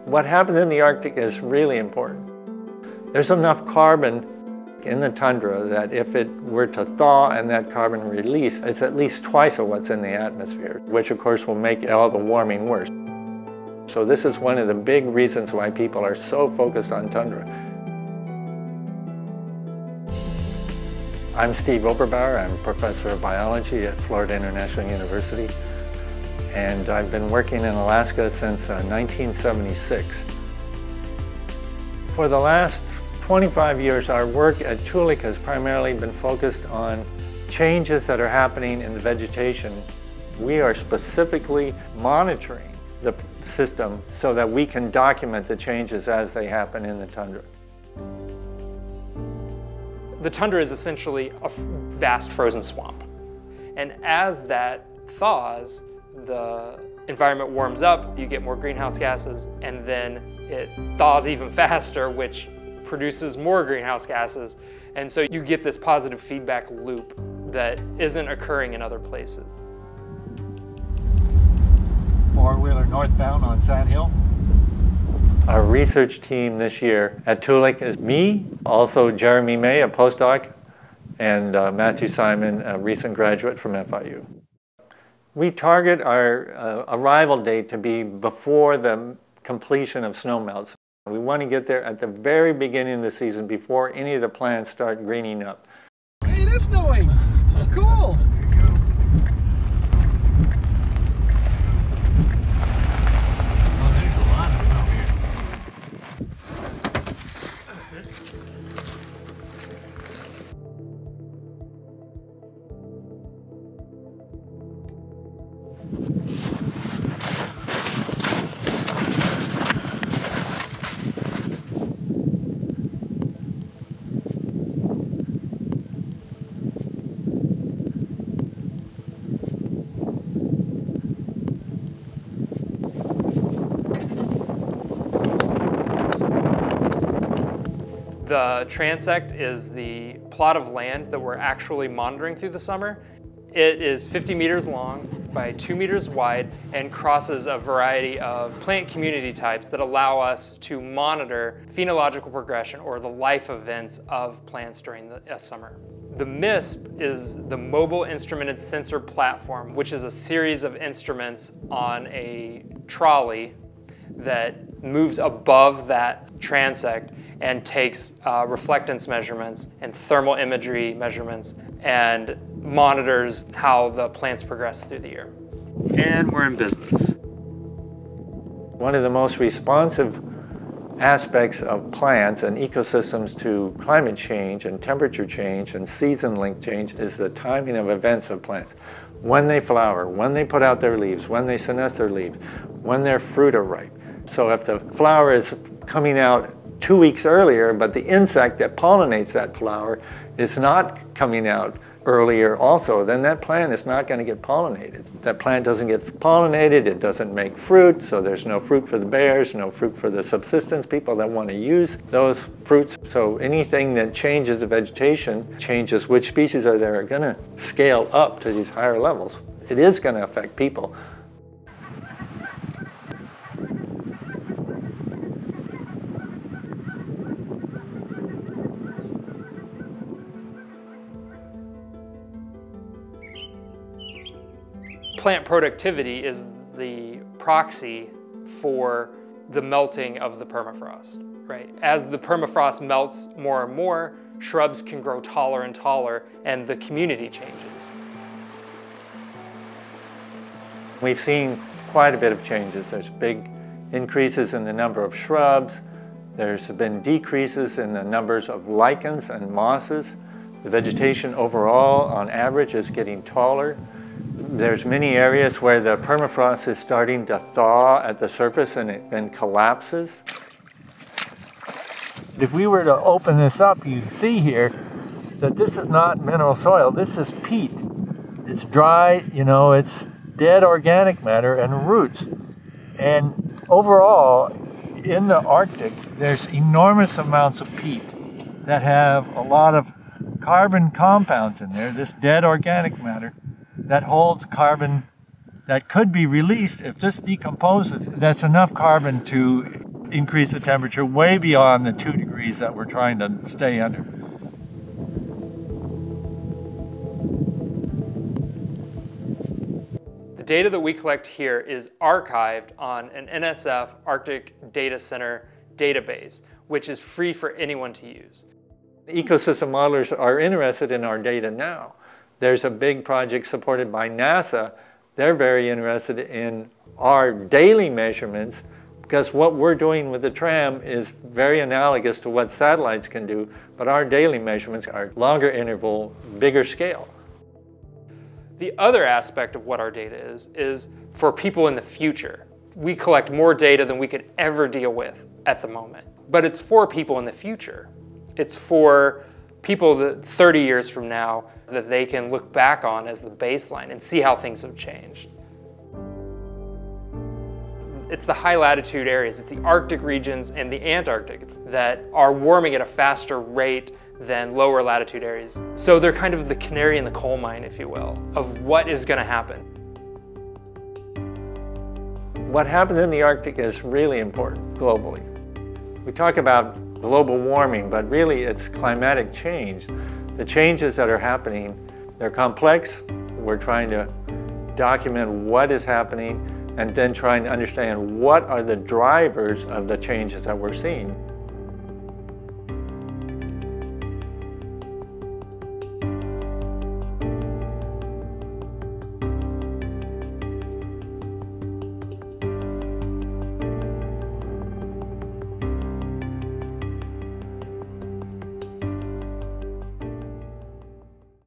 What happens in the Arctic is really important. There's enough carbon in the tundra that if it were to thaw and that carbon release, it's at least twice of what's in the atmosphere, which of course will make all the warming worse. So this is one of the big reasons why people are so focused on tundra. I'm Steve Oberbauer. I'm a professor of biology at Florida International University. And I've been working in Alaska since 1976. For the last 25 years, our work at Tundra has primarily been focused on changes that are happening in the vegetation. We are specifically monitoring the system so that we can document the changes as they happen in the tundra. The tundra is essentially a vast frozen swamp. And as that thaws, the environment warms up, you get more greenhouse gases, and then it thaws even faster, which produces more greenhouse gases. And so you get this positive feedback loop that isn't occurring in other places. Four-wheeler northbound on Sand Hill. Our research team this year at Tundra is me, also Jeremy May, a postdoc, and Matthew Simon, a recent graduate from FIU. We target our arrival date to be before the completion of snowmelts. We want to get there at the very beginning of the season before any of the plants start greening up. Hey, it is snowing! Cool! The transect is the plot of land that we're actually monitoring through the summer. It is 50 meters long by 2 meters wide and crosses a variety of plant community types that allow us to monitor phenological progression or the life events of plants during the summer. The MISP is the Mobile Instrumented Sensor Platform, which is a series of instruments on a trolley that moves above that transect and takes reflectance measurements and thermal imagery measurements and monitors how the plants progress through the year. And we're in business. One of the most responsive aspects of plants and ecosystems to climate change and temperature change and season-linked change is the timing of events of plants. When they flower, when they put out their leaves, when they senesce their leaves, when their fruit are ripe. So if the flower is coming out 2 weeks earlier, but the insect that pollinates that flower is not coming out earlier also, then that plant is not going to get pollinated. That plant doesn't get pollinated, it doesn't make fruit, so there's no fruit for the bears, no fruit for the subsistence people that want to use those fruits. So anything that changes the vegetation, changes which species are there, are going to scale up to these higher levels. It is going to affect people. Plant productivity is the proxy for the melting of the permafrost, right? As the permafrost melts more and more, shrubs can grow taller and taller, and the community changes. We've seen quite a bit of changes. There's big increases in the number of shrubs. There's been decreases in the numbers of lichens and mosses. The vegetation overall, on average, is getting taller. There's many areas where the permafrost is starting to thaw at the surface and it then collapses. If we were to open this up, you'd see here that this is not mineral soil, this is peat. It's dry, you know, it's dead organic matter and roots. And overall, in the Arctic, there's enormous amounts of peat that have a lot of carbon compounds in there, this dead organic matter. that holds carbon that could be released if this decomposes. That's enough carbon to increase the temperature way beyond the 2 degrees that we're trying to stay under. The data that we collect here is archived on an NSF Arctic Data Center database, which is free for anyone to use. Ecosystem modelers are interested in our data now. There's a big project supported by NASA. They're very interested in our daily measurements because what we're doing with the tram is very analogous to what satellites can do, but our daily measurements are longer interval, bigger scale. The other aspect of what our data is for people in the future. We collect more data than we could ever deal with at the moment, but it's for people in the future. It's for people that 30 years from now that they can look back on as the baseline and see how things have changed. It's the high latitude areas, it's the Arctic regions and the Antarctic that are warming at a faster rate than lower latitude areas. So they're kind of the canary in the coal mine, if you will, of what is going to happen. What happens in the Arctic is really important globally. We talk about global warming, but really it's climatic change. The changes that are happening, they're complex. We're trying to document what is happening and then trying to understand what are the drivers of the changes that we're seeing.